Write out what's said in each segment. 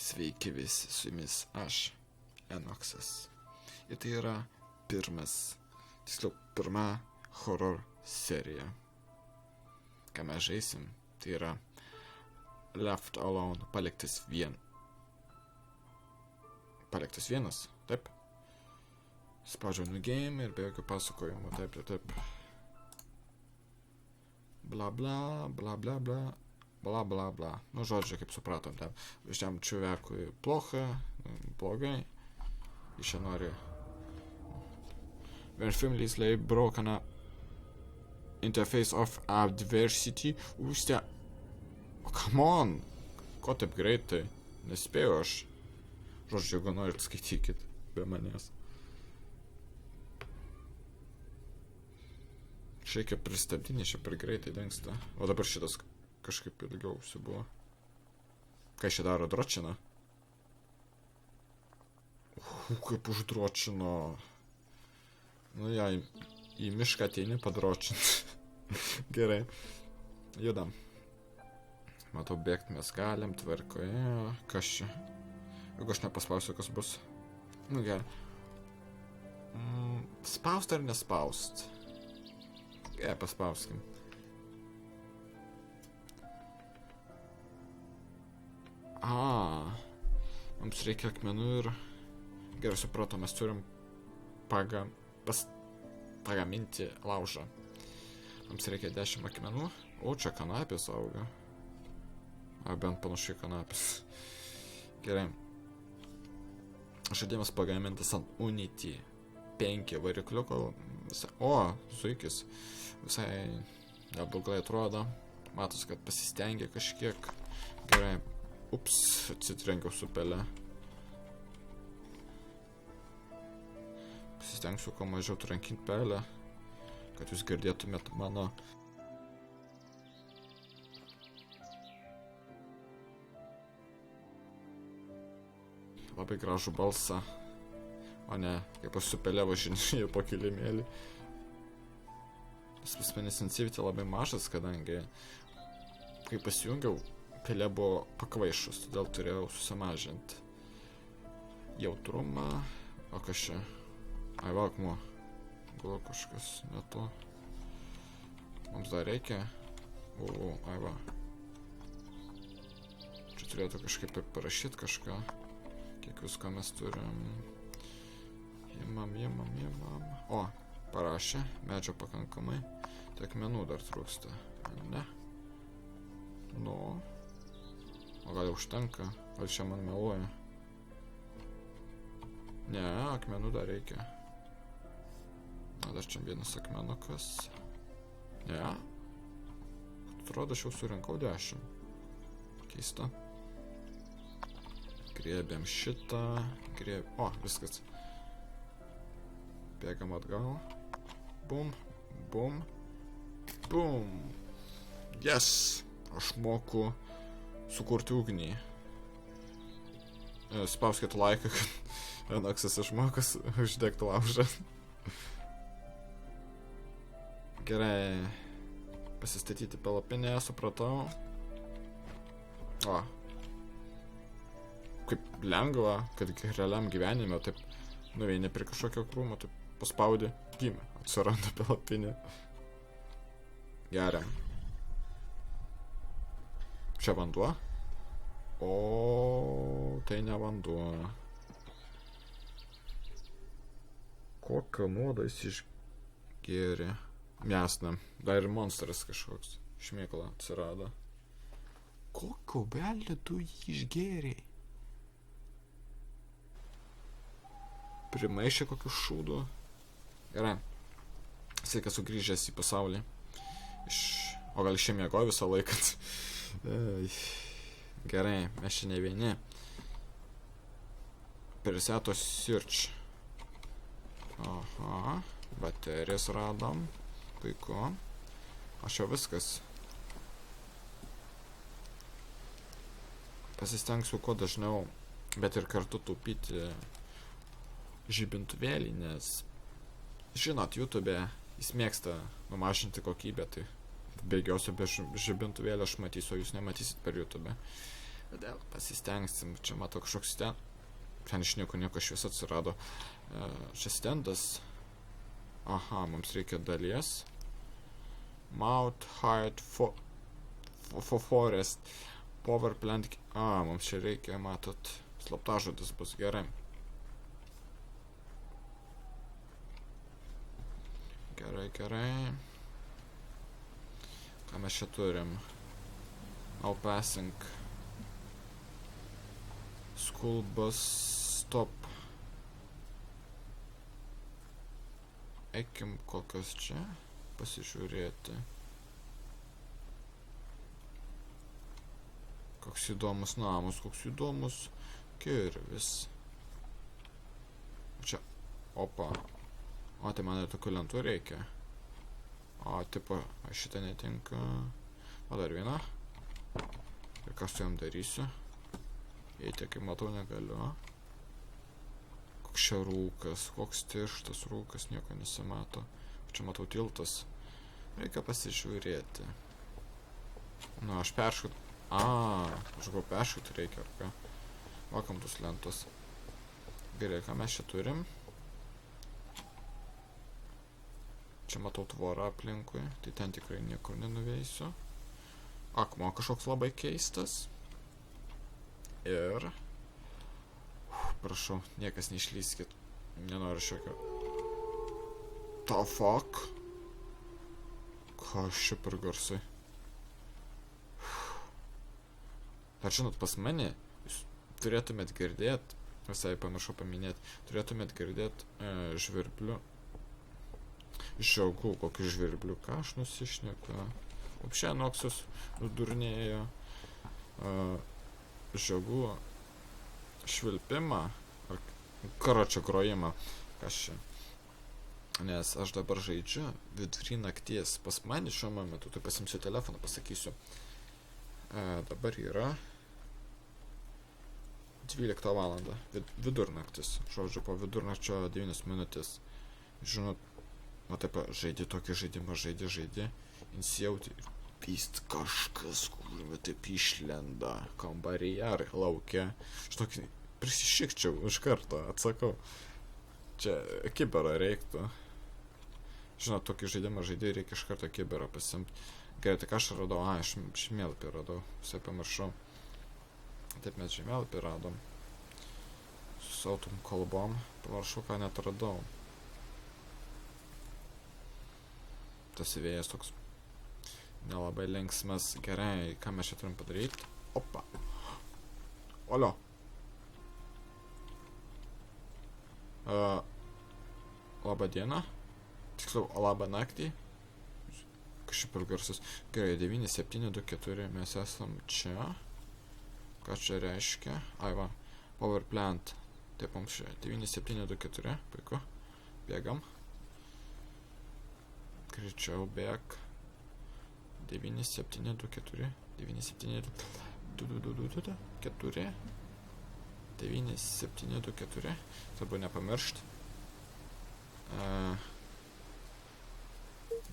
Sveiki visi, su jumis aš, Enoksas. Ir tai yra pirma horror serija. Ką mes žaisim, tai yra Left Alone, paliktas vienas, taip. Spaudžiau New Game ir be jokio pasakojimo, taip. Bla bla, bla bla bla. Bla bla bla. Nu, žodžiu, kaip supratom, ten šiam čiuvekui blogai. Iš čia nori. When families lay broken up in the face of adversity. Užtė. Come on. Ko taip greitai? Nespėjau aš. Žodžiu, jeigu norit, skaitykit be manęs. Reikia pristabdinį, čia per greitai dengsta. O dabar šitas kažkaip ilgiau buvo. Ką šį daro, dročina? Kaip uždročino. Nu, į mišką ateini padročinti. Gerai. Judam. Matau, bėgti mes galim, tvarkoje. Kas čia? Jeigu aš nepaspausiu, kas bus. Nu, gerai. Spaust ar nespaust? Paspauskim. Mums reikia akmenų ir... Gerai supratau, mes turim pagaminti laužą. Mums reikia 10 akmenų. O, čia kanapės auga. Bent panašiai kanapės. Gerai. Žaidimas pagamintas ant Unity 5 varikliuko. O, zuikis. Visai neblogai atrodo. Matos, kad pasistengė kažkiek. Gerai. Ups, atsitrenkiau su pele. Pasistengsiu kuo mažiau trankinti pelę, kad jūs girdėtumėt mano labai gražų balsą, o ne kaip aš su pele važinėju po kilimėlį. Pas mane sensitivity labai mažas, kadangi kai pasijungiau, pelė buvo pakvaišus, todėl turėjau susimažinti jautrumą. O kas čia? Ai, va, akmuo. Gal kažkas ne to. Mums dar reikia. Ai, va. Čia turėtų kažkaip ir parašyti kažką. Kiek visko mes turim. Imam. O, parašė. Medžio pakankamai. Tiek menų dar trūksta. Ne? Nu. O gal jau užtenka? Gal čia man meluoja? Ne, akmenų dar reikia. Na, dar čia vienas akmenukas. Ne. Atrodo, aš jau surinkau 10. Keista. Grėbėm šitą. O, viskas. Bėgam atgal. Bum. Yes! Aš moku sukurti ugnį. Spauskit laiką, kad Enoksas išmokas uždegti laužą. Gerai. Pasistatyti palapinę, supratau. O. Kaip lengva, kad realiam gyvenime taip nuveini prie kažkokio krūmo, taip paspaudi, gimė, atsiranda palapinė. Geriam. Čia vanduo? O, tai ne vanduo. Kokią nuodą jis išgėrė? Mesnam. Dar ir monstras kažkoks. Šmėkla atsirado. Kokio velnio tu jį išgėrė? Primaišė kokių šūdų. Gerai. Sveikas sugrįžęs į pasaulį. O gal šie miego visą laiką? Gerai, mes čia ne vieni. Preseto search. Aha. Baterijas radom. Puiku. Aš jau viskas. Pasistengsiu kuo dažniau, bet ir kartu taupyti žibintuvėlį, nes žinot, YouTube jis mėgsta numažinti kokybę, tai bėgiosiu be žibintuvėlio, aš matysiu, o jūs nematysit per YouTube. Todėl pasistengsim. Čia matau kažkoks ten. Ten iš nieko šviesa atsirado. Čia stendas. Aha, mums reikia dalies. Mount Hide Forest. Power plant. Mums čia reikia, matot, slaptažodis bus gerai. Gerai. Ką mes čia turim? Now passing. School bus stop. Eikim kokios čia pasižiūrėti. Koks įdomus namus, koks įdomus kirvis. Čia, opa. O, tai man tokių lentų reikia. O, tipo, šitą netinka. O, dar vieną. Ir ką su jam darysiu? Eiti, kaip matau, negaliu. Koks čia rūkas, koks tirštas rūkas, nieko nesimato. Čia matau tiltas. Reikia pasižiūrėti. Nu, aš perškut. Aš gal perškut reikia, ar ką? Vakam tus lentos. Gerai, ką mes čia turim? Čia matau tvorą aplinkui, tai ten tikrai niekur nenuveisiu. Akmuo kažkoks labai keistas. Ir... prašau, niekas neišlyskit. Nenoriu šiokio. The fuck? Ką aš čia per garsai? Ar žinot, pas mane jūs turėtumėt girdėt, visai pamiršau paminėti, turėtumėt girdėt žvirblių. Žiaugų, kokių žvirblių, ką aš nusišneku. Upšė Noxus nudurnėjo žiaugų švilpimą, ar karočią grojimą, kas čia. Nes aš dabar žaidžiu vidury nakties. Pas mane šiuo momentu, tai pasimsiu telefoną, pasakysiu. Dabar yra 12 valandą, vidurnaktis, žodžiu, po vidurnakčio 9 minutės. Žinot, o taip, žaidži tokį žaidimą, žaidži, insijauti, pyst kažkas, kur taip išlenda kambaryje ar laukia. Šitokį prisišikčiau iš karto, atsakau. Čia kiberą reiktų. Žinot, tokį žaidimą žaidži, reikia iš karto kiberą pasimti. Gerai, tai ką aš radau? Aš žemėlapį radau, visai pamiršau. Taip mes žemėlapį radom. Su sautom kalbom. Pavaršau, ką net radau. Tas vėjas toks nelabai linksmas. Gerai, ką mes čia turim padaryti? Opa. Olio. Labą dieną. Tiksliau, labą naktį. Kažkaip per garsus. Gerai, 9724 mes esam čia. Ką čia reiškia? Ai va, power plant. Taip, mums čia 9724. Puiku. Bėgam. Greičiau bėg. 9724. 9724. 9724. Svarbu nepamiršt.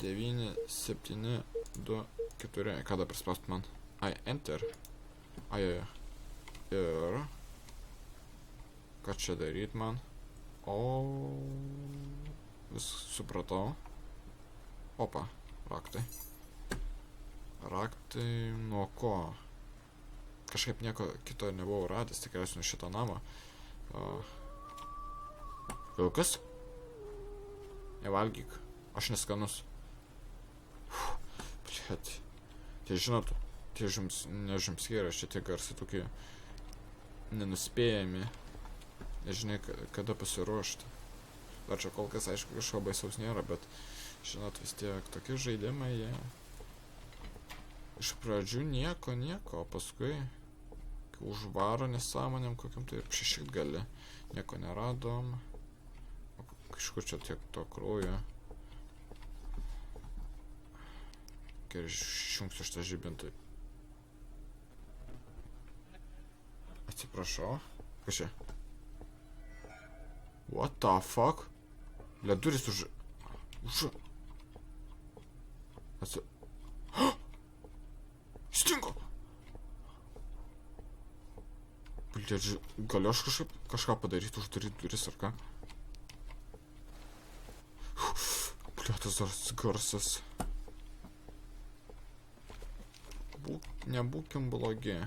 9724. Ką dabar spaust man? Ai, enter. Ai. Ir... ką čia daryt man? Vis supratau. Opa, raktai. Raktai nuo ko? Kažkaip nieko kito nebuvau radęs, tikriausiai nuo šito namo. Vilkas? Nevalgyk. Aš neskanus. Blet. Tai žinot, tie nežumskėra, šitie garsai tokie nenuspėjami. Nežinai, kada pasiruošti. Dar čia kol kas, aišku, kažko baisaus nėra, bet žinot, vis tiek tokie žaidimai, jie iš pradžių nieko, o paskui užvaro nesąmonėm kokiam, tai ir šešikt gali. Nieko neradom. Kažkur čia tiek to kraujo. Gerai, išjungsiu šitą žibintą. Atsiprašau. Kas čia? What the fuck? Ble, duris Stingo! Dėdžiu, galiu aš kažką padaryti, uždaryti duris ar ką? Pliatas dar garsas. Nebūkim blogi.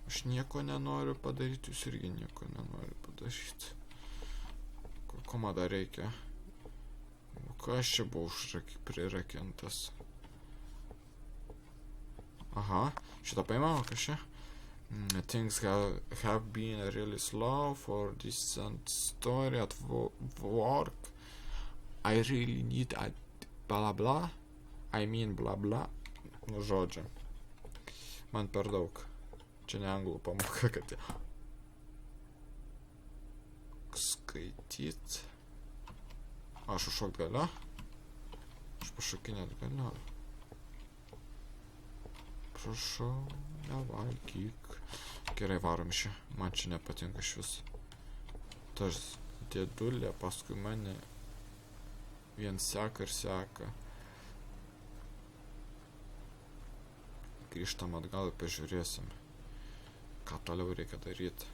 Aš nieko nenoriu padaryti, jūs irgi nieko nenoriu padaryti. Ko man dar reikia? Kas čia buvo prirakintas? Aha, šitą paimam, kas čia? Things have been really slow for decent story at work. I really need a blah blah. I mean blah blah. Nu, žodžiu. Man per daug. Čia ne anglų pamoka, kad skaityt. Aš užšokt galiu? Aš pašokinėt galiu. Prašau, nevalgyk. Gerai, varom čia. Man čia nepatinka iš vis. Tas dėdulė paskui mane vien seka ir seka. Grįžtam atgal ir pažiūrėsim, ką toliau reikia daryti.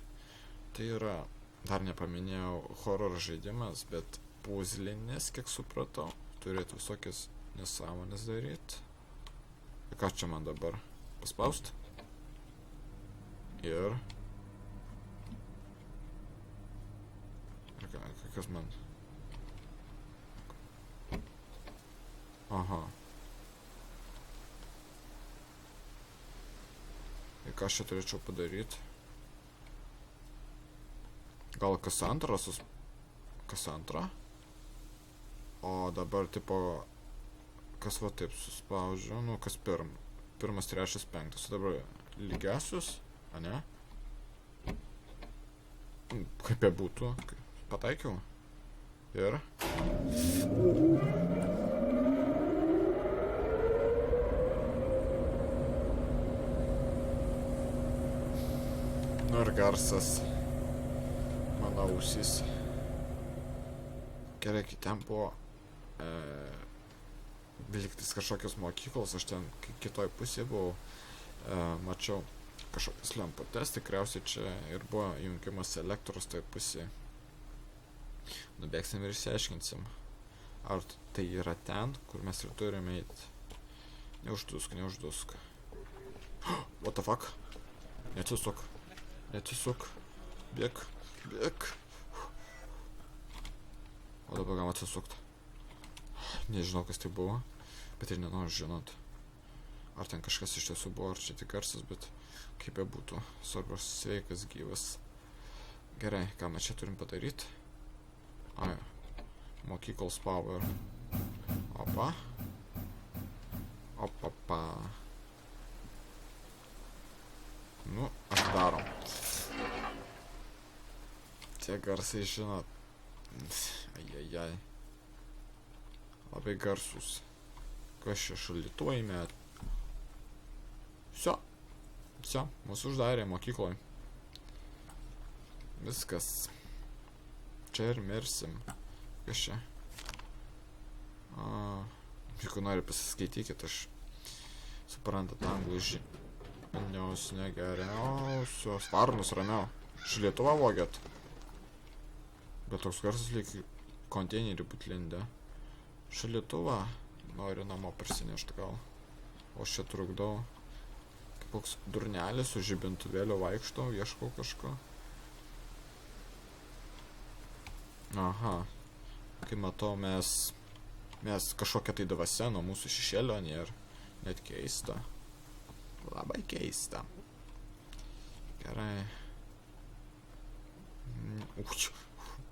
Tai yra, dar nepaminėjau, horror žaidimas, bet puzlinis, kiek supratau, turėtų visokias nesąmonės daryti. Ir ką čia man dabar? Paspaust? Ir kas man? Aha. Ir ką aš čia turėčiau padaryti? Gal kas antrą? O dabar tipo kas va taip suspaudžiu, nu kas pirmas, trečias, penktas. Dabar lygiasius, ane? Kaip bebūtų, pataikiau. Ir nu ir garsas mano ausys. Gerai, kai ten buvo liktis kažkokios mokyklos, aš ten kitoj pusėje buvau, mačiau kažkokias lemputes, tikriausiai čia ir buvo jungimas elektros toj pusėje. Nubėgsim ir išsiaiškinsim, ar tai yra ten, kur mes ir turime eiti. Neuždusk. What the fuck? Neatsisuk. Bėk. O dabar galima atsisukt. Nežinau, kas tai buvo, bet ir nenoriu žinot. Ar ten kažkas iš tiesų buvo, ar čia tik garsas, bet kaip bebūtų, svarbios sveikas, gyvas. Gerai, ką mes čia turim padaryti? Ai, mokyklos power. Opa. Nu, atidarom. Tie garsai, žinot. Ajajaj. Labai garsus. Kas čia šaldytuvai met? Vsio, mūsų uždarė mokykloj. Viskas. Čia ir mirsim. Kas čia? Jeigu nori pasiskaitykit, aš suprantat anglų žinios negeriausios. Varnus ramiau. Šaldytuvą vogėt. Bet toks garsas lyg konteinerį būt linde. Šaldytuvą noriu namo parsinešti gal. O aš čia trukdau. Kaip koks durnelis su žibintuvėliu vaikštau, ieškau kažko. Aha. Kai matau, mes kažkokia tai dvasia nuo mūsų šešėlio nėra. Net keista. Labai keista. Gerai.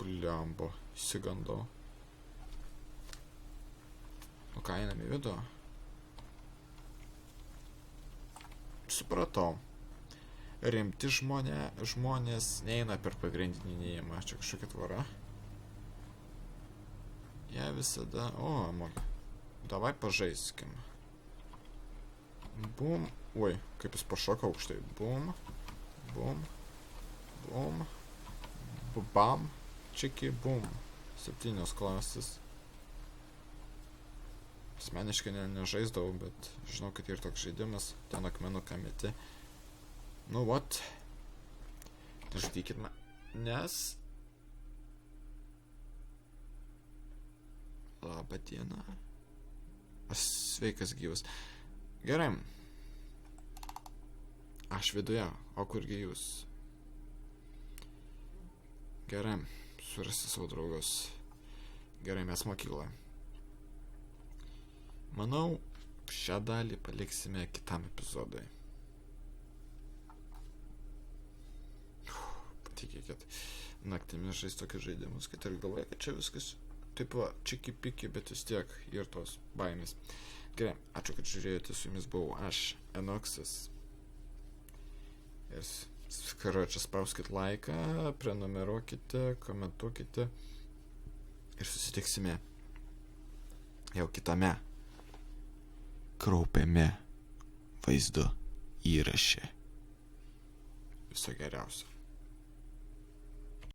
Bliambo. Įsigandau. Nu ką, einam į vidų? Supratau. Rimti žmonės neina per pagrindinį neįmą. Čia kažkokia tvara. Jie visada... Davai pažaiskim. Bum. Oi, kaip jis pašoka aukštai. Bum. Bam. Čiki, bum. 7 klasės. Asmeniškai nežaisdavau, bet žinau, kad ir toks žaidimas. Ten akmenuką meti. Nu, what? Žudykit man. Nes... Labą dieną. Aš sveikas gyvas. Gerai. Aš viduje, o kurgi jūs? Gerai, surasti savo draugus. Gerai, mes mokykloje. Manau, šią dalį paliksime kitam epizodui. Patikėkit, naktimis žais tokius žaidimus, kad ir galvoja, kad čia viskas taip va, čiki-piki, bet vis tiek ir tos baimės. Gerai, ačiū, kad žiūrėjote, su jumis buvau aš, Enoksas. Ir karočią spauskit laiką, prenumeruokite, komentuokite ir susitiksime jau kitame kraupiame vaizdo įraše. Viso geriausio.